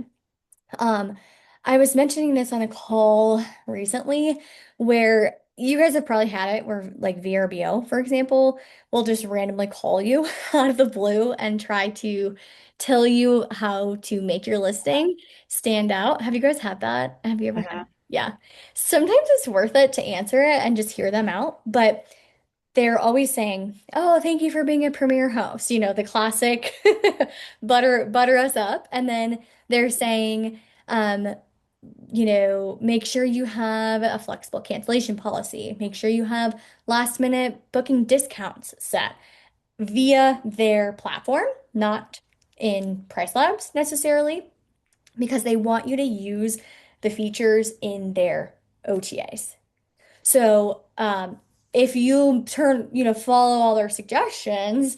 Um, I was mentioning this on a call recently where you guys have probably had it where like VRBO, for example, will just randomly call you out of the blue and try to tell you how to make your listing stand out. Have you guys had that? Have you ever had? Yeah. Sometimes it's worth it to answer it and just hear them out, but they're always saying, "Oh, thank you for being a premier host." The classic butter us up. And then they're saying, um, make sure you have a flexible cancellation policy. Make sure you have last minute booking discounts set via their platform, not in Price Labs necessarily. because they want you to use the features in their OTAs. So, if you follow all their suggestions,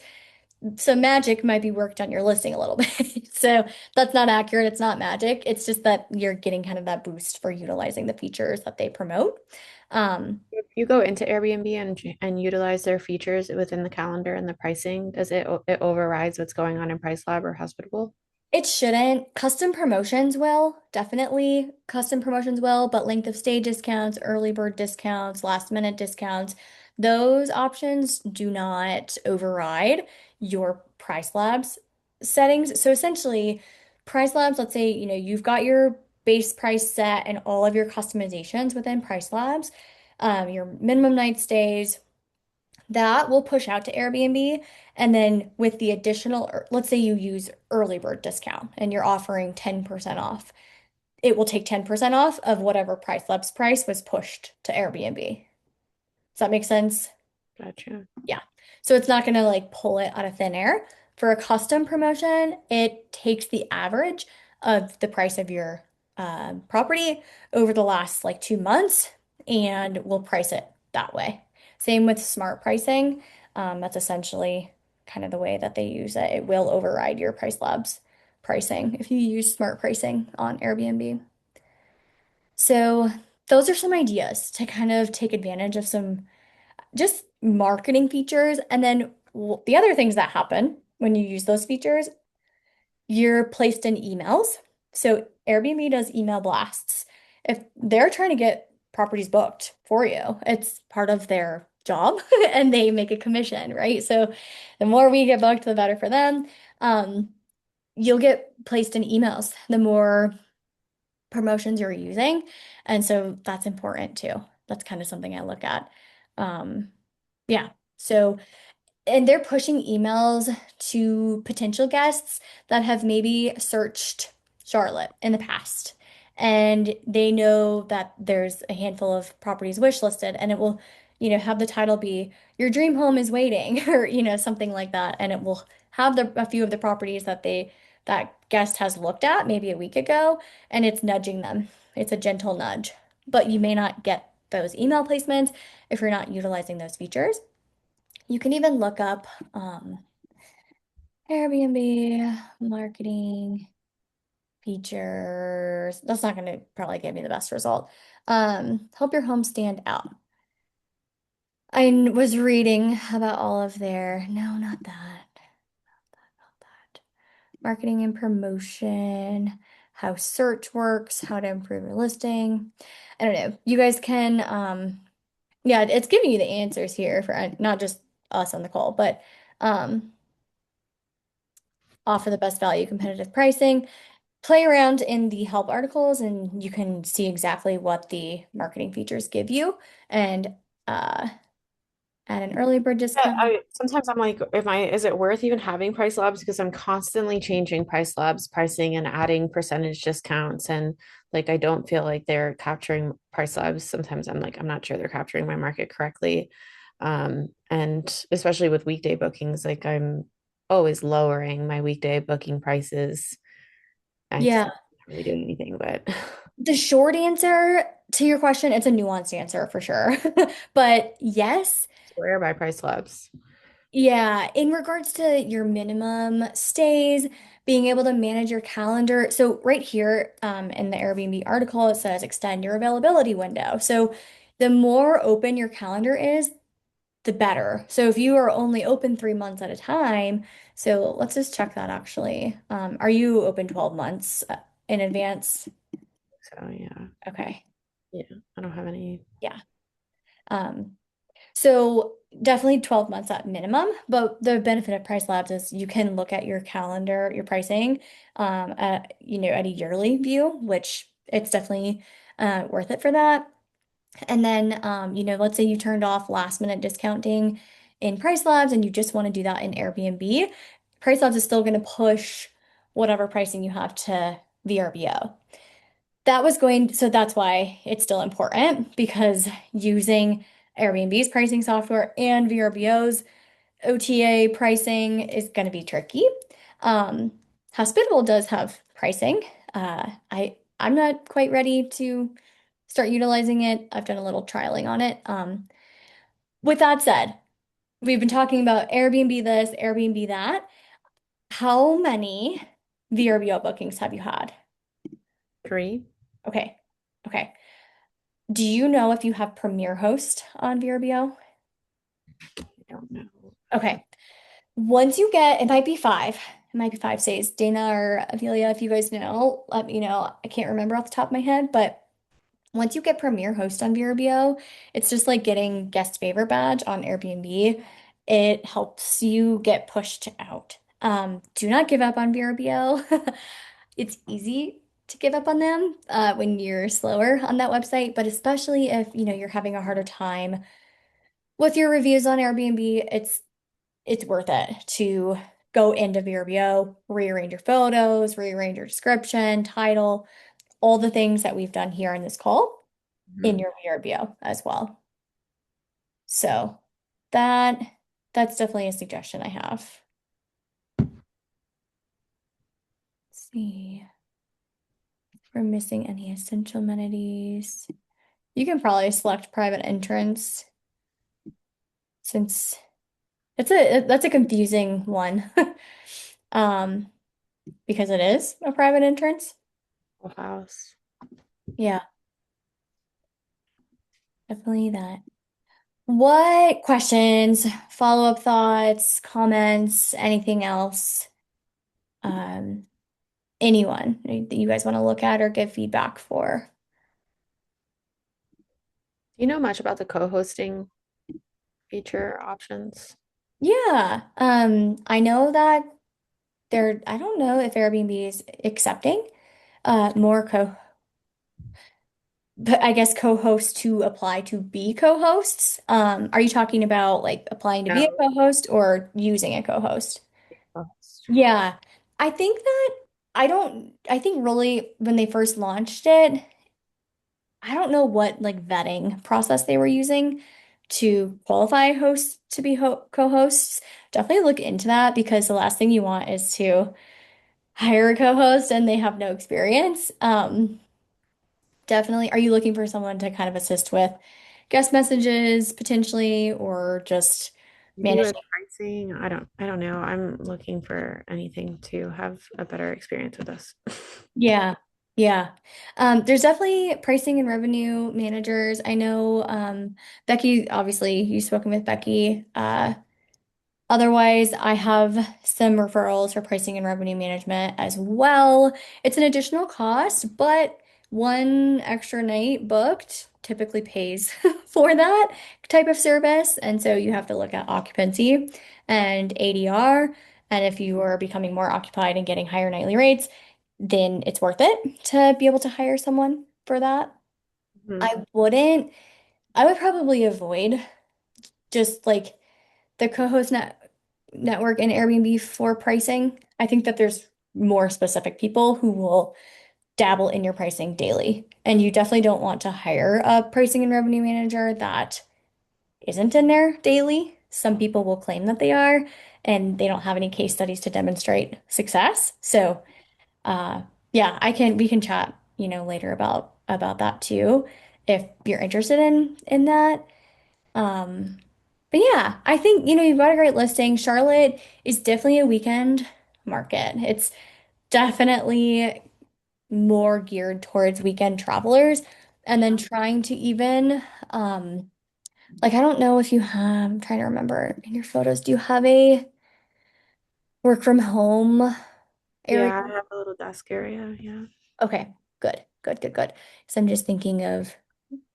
some magic might be worked on your listing a little bit. So that's not accurate. It's not magic. It's just that you're getting kind of that boost for utilizing the features that they promote. Um,
If you go into Airbnb and utilize their features within the calendar and the pricing, does it overrides what's going on in Price Lab or Hospitable?
It shouldn't. Custom promotions will, definitely. Custom promotions will, but length of stay discounts, early bird discounts, last minute discounts, those options do not override your Price Labs settings. So essentially, Price Labs, let's say, you've got your base price set and all of your customizations within Price Labs, your minimum night stays, that will push out to Airbnb. And then with the additional, let's say you use early bird discount and you're offering 10% off, it will take 10% off of whatever Price Labs price was pushed to Airbnb. Does that make sense?
Gotcha.
Yeah. So it's not going to like pull it out of thin air. For a custom promotion, it takes the average of the price of your property over the last like 2 months and will price it that way. Same with smart pricing. That's essentially kind of the way that they use it. It will override your Price Labs pricing if you use smart pricing on Airbnb. So those are some ideas to kind of take advantage of some just marketing features. And then the other things that happen when you use those features, you're placed in emails. So Airbnb does email blasts. If they're trying to get properties booked for you, it's part of their job and they make a commission, right? So the more we get booked, the better for them. Um, you'll get placed in emails the more promotions you're using. And so that's important too. That's kind of something I look at. Um, yeah. So, and they're pushing emails to potential guests that have maybe searched Charlotte in the past. And they know that there's a handful of properties wish listed, and it will, have the title be Your Dream Home is Waiting, or, something like that. And it will have a few of the properties that guest has looked at maybe a week ago, and it's nudging them. It's a gentle nudge. But you may not get those email placements if you're not utilizing those features. You can even look up Airbnb marketing features. That's not going to probably give me the best result. Help your home stand out. Was reading about all of their, no, not that, not that. Marketing and promotion, how search works, how to improve your listing. I don't know. You guys can, yeah, it's giving you the answers here for not just us on the call, but um, offer the best value, competitive pricing. Play around in the help articles and you can see exactly what the marketing features give you and uh, add an early bird
Yeah,
discount.
sometimes I'm like, is it worth even having Price Labs? Because I'm constantly changing Price Labs pricing and adding percentage discounts. And like, I don't feel like they're capturing Price Labs. Sometimes I'm like, I'm not sure they're capturing my market correctly. And especially with weekday bookings, like I'm always lowering my weekday booking prices. I guess
Yeah,
I'm not really doing anything, but
the short answer to your question, it's a nuanced answer for sure. But yes,
swear by Price Labs.
yeah, in regards to your minimum stays, being able to manage your calendar. So right here in the Airbnb article, it says extend your availability window. So the more open your calendar is, the better. So if you are only open 3 months at a time, so let's just check that actually. Are you open 12 months in advance?
So yeah,
Okay.
yeah, I don't have any.
Yeah. Um, so definitely 12 months at minimum, but the benefit of Price Labs is you can look at your calendar, your pricing, at a yearly view, which it's definitely worth it for that. And then, let's say you turned off last minute discounting in Price Labs and you just want to do that in Airbnb. Price Labs is still going to push whatever pricing you have to VRBO. So that's why it's still important because using Airbnb's pricing software and VRBO's OTA pricing is going to be tricky. Um, Hospitable does have pricing. I'm not quite ready to start utilizing it. I've done a little trialing on it. With that said, we've been talking about Airbnb this, Airbnb that. How many VRBO bookings have you had?
3.
Okay. Okay. Do you know if you have Premier Host on VRBO?
I don't know.
Okay. Once you get, it might be five. It might be five stays. Dana or Amelia, if you guys know, let me know. I can't remember off the top of my head, but once you get Premier Host on VRBO, it's just like getting guest favorite badge on Airbnb. It helps you get pushed out. Do not give up on VRBO. It's easy to give up on them when you're slower on that website, but especially if you're having a harder time with your reviews on Airbnb, it's worth it to go into VRBO, rearrange your photos, rearrange your description, title, all the things that we've done here in this call in
Mhm.
your VRBO as well. So that that's definitely a suggestion I have. Let's see if we're missing any essential amenities. You can probably select private entrance since that's a confusing one. Um, because it is a private entrance.
Full house.
Yeah, definitely that. What questions, follow-up thoughts, comments, anything else? Um, anyone that you guys want to look at or give feedback for?
Do you know much about the co-hosting feature options?
Yeah, I know that I don't know if Airbnb is accepting more but I guess co-hosts to apply to be co-hosts. Are you talking about like applying to be a
No.
co-host or using a co-host?
Co-host.
Yeah, I think that I think really when they first launched it, I don't know what like vetting process they were using to qualify hosts to be ho co-hosts. Definitely look into that because the last thing you want is to hire a co-host and they have no experience. Definitely. Are you looking for someone to kind of assist with guest messages potentially or just
Maybe with
managing?
pricing, I don't know. I'm looking for anything to have a better experience with us.
Yeah. Yeah. There's definitely pricing and revenue managers. I know Becky, obviously you've spoken with Becky. Otherwise, I have some referrals for pricing and revenue management as well. It's an additional cost, but one extra night booked typically pays for that type of service. And so you have to look at occupancy and ADR. And if you are becoming more occupied and getting higher nightly rates, then it's worth it to be able to hire someone for that.
Mhm.
I wouldn't, I would probably avoid just like the co-host network and Airbnb for pricing. I think that there's more specific people who will dabble in your pricing daily. And you definitely don't want to hire a pricing and revenue manager that isn't in there daily. Some people will claim that they are, and they don't have any case studies to demonstrate success. So, uh, yeah, we can chat, later about that too, if you're interested in that. Um, but yeah, I think, you've got a great listing. Charlotte is definitely a weekend market. It's definitely more geared towards weekend travelers. And then trying to even, like, I don't know if you have, I'm trying to remember in your photos, do you have a work from home area?
Yeah, I have a little desk area. Yeah.
Okay, good, good, good, good. So I'm just thinking of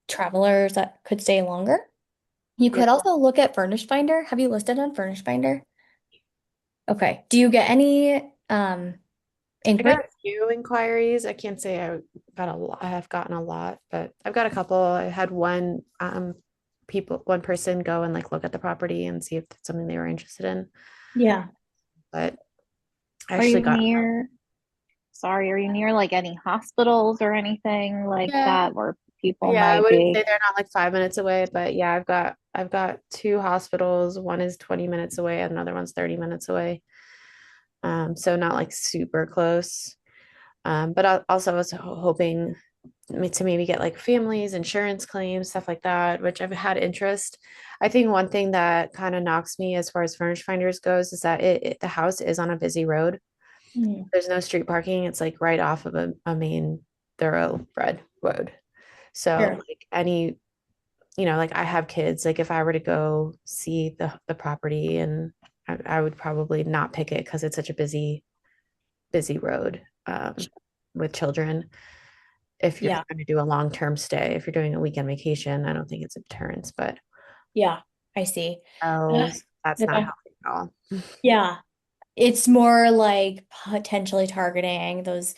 travelers that could stay longer. You
Yeah.
could also look at Furnish Finder. Have you listed on Furnish Finder? Okay. Do you get any
I got
inquiries?
a few inquiries. I can't say I got a lot. I have gotten a lot, but I've got a couple. I had one person go and like look at the property and see if it's something they were interested in.
Yeah.
But I
Are
actually
you
got
near, sorry, are you near like any hospitals or anything like
yeah,
that where people
yeah, I
might
wouldn't
be?
say they're not like 5 minutes away, but yeah, I've got two hospitals. One is 20 minutes away, and another one's 30 minutes away. So not like super close. But I also was hoping to maybe get like families, insurance claims, stuff like that, which I've had interest. I think one thing that kind of knocks me as far as furnish finders goes is that the house is on a busy road.
Mm,
There's no street parking. It's like right off of a main thoroughbred road. So
sure.
like any, like I have kids, like if I were to go see the property and I would probably not pick it because it's such a busy road with children. If you're
Yeah.
trying to do a long-term stay, if you're doing a weekend vacation, I don't think it's a deterrence, but
Yeah. I see. Uh,
oh, that's not
the-
healthy at all.
yeah. It's more like potentially targeting those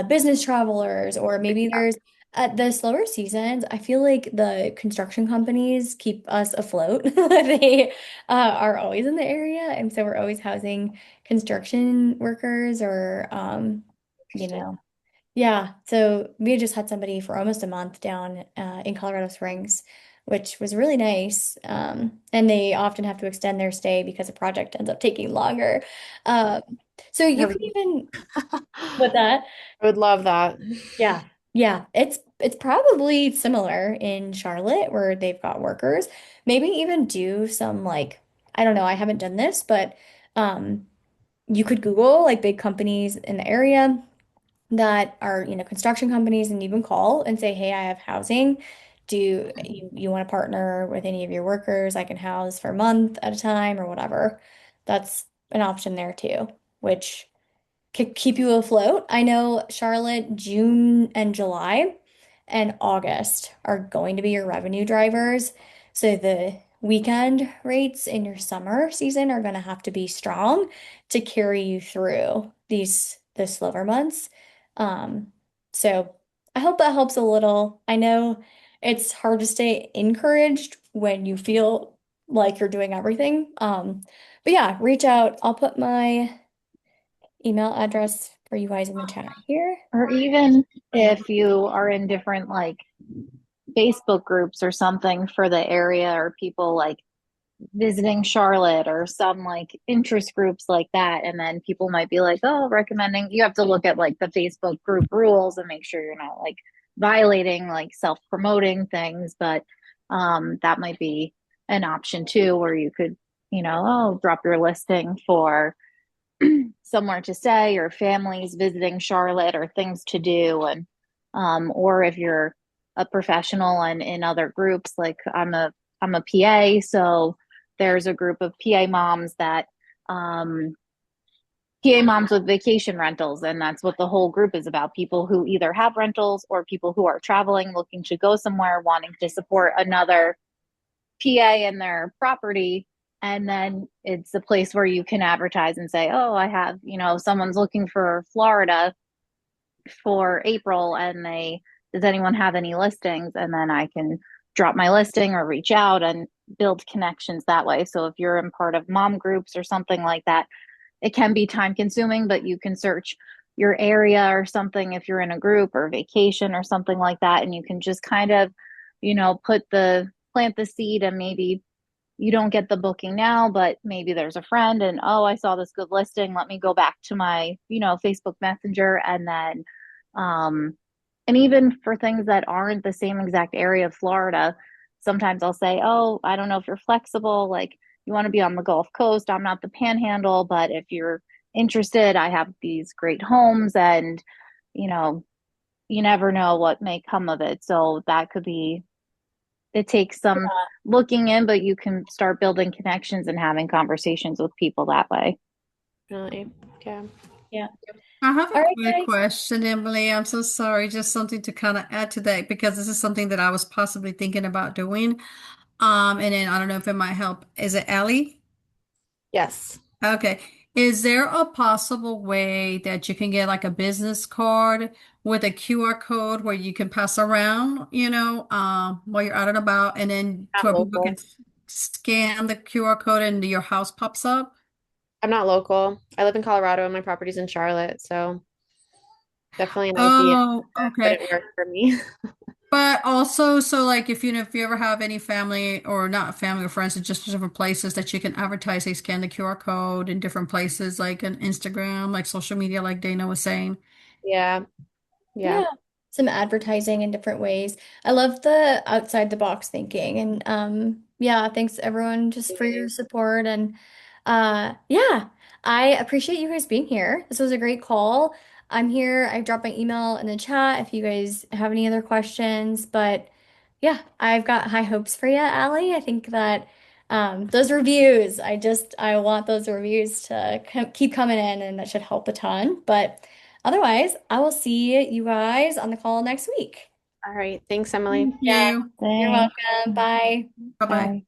business travelers, or maybe there's at the slower seasons, I feel like the construction companies keep us afloat. They are always in the area, and so we're always housing construction workers or you
Interesting.
know, yeah. So we just had somebody for almost a month down in Colorado Springs, which was really nice. And they often have to extend their stay because the project ends up taking longer. Um, so
I
you
would
could even with that.
I would love that.
Yeah. Yeah, it's probably similar in Charlotte where they've got workers. Maybe even do some like I don't know, I haven't done this, but um you could Google like big companies in the area that are, construction companies and even call and say, "Hey, I have housing. Do you want to partner with any of your workers? I can house for a month at a time or whatever." That's an option there too, which could keep you afloat. I know Charlotte, June and July and August are going to be your revenue drivers. So the weekend rates in your summer season are going to have to be strong to carry you through the slower months. Um, so I hope that helps a little. I know it's hard to stay encouraged when you feel like you're doing everything. But yeah, reach out. I'll put my email address for you guys in the chat here.
Or even if you are in different like Facebook groups or something for the area, or people like visiting Charlotte or some like interest groups like that. And then people might be like, oh, recommending, you have to look at like the Facebook group rules and make sure you're not like violating like self-promoting things. But that might be an option too, where you could, oh, drop your listing for somewhere to stay or families visiting Charlotte or things to do. And or if you're a professional and in other groups, like I'm a PA, so there's a group of PA moms that PA moms with vacation rentals, and that's what the whole group is about. People who either have rentals or people who are traveling, looking to go somewhere, wanting to support another PA in their property. And then it's a place where you can advertise and say, oh, I have, someone's looking for Florida for April and does anyone have any listings? And then I can drop my listing or reach out and build connections that way. So if you're in part of mom groups or something like that, it can be time consuming, but you can search your area or something if you're in a group or vacation or something like that. And you can just kind of, plant the seed, and maybe you don't get the booking now, but maybe there's a friend and, oh, I saw this good listing. Let me go back to my, Facebook Messenger. And then, um, and even for things that aren't the same exact area of Florida, sometimes I'll say, oh, I don't know if you're flexible. Like you want to be on the Gulf Coast. I'm not the panhandle, but if you're interested, I have these great homes and, you know, you never know what may come of it. So that could be, it takes some looking in, but you can start building connections and having conversations with people that way.
Really? Yeah.
Yeah.
I have a
All right,
quick
guys.
question, Emily. I'm so sorry. Just something to kind of add to that because this is something that I was possibly thinking about doing. And then I don't know if it might help. Is it Ellie?
Yes.
Okay. Is there a possible way that you can get like a business card with a QR code where you can pass around, while you're out and about, and then to
Not
where people can
local.
scan the QR code and your house pops up?
I'm not local. I live in Colorado and my property's in Charlotte, so definitely an idea
Oh,
that
okay.
wouldn't work for me.
But also, so like if you ever have any family or not family or friends in just different places that you can advertise, they scan the QR code in different places like on Instagram, like social media, like Dana was saying.
Yeah. Yeah.
Yeah, some advertising in different ways. I love the outside the box thinking and yeah, thanks everyone just for your support and yeah, I appreciate you guys being here. This was a great call. I'm here. I dropped my email in the chat if you guys have any other questions, but yeah, I've got high hopes for you, Allie. I think that those reviews, I want those reviews to keep coming in and that should help a ton. But otherwise, I will see you guys on the call next week.
All right. Thanks, Emily.
Thank
Yeah,
you.
you're
Thanks.
welcome. Bye.
Bye bye.
Bye.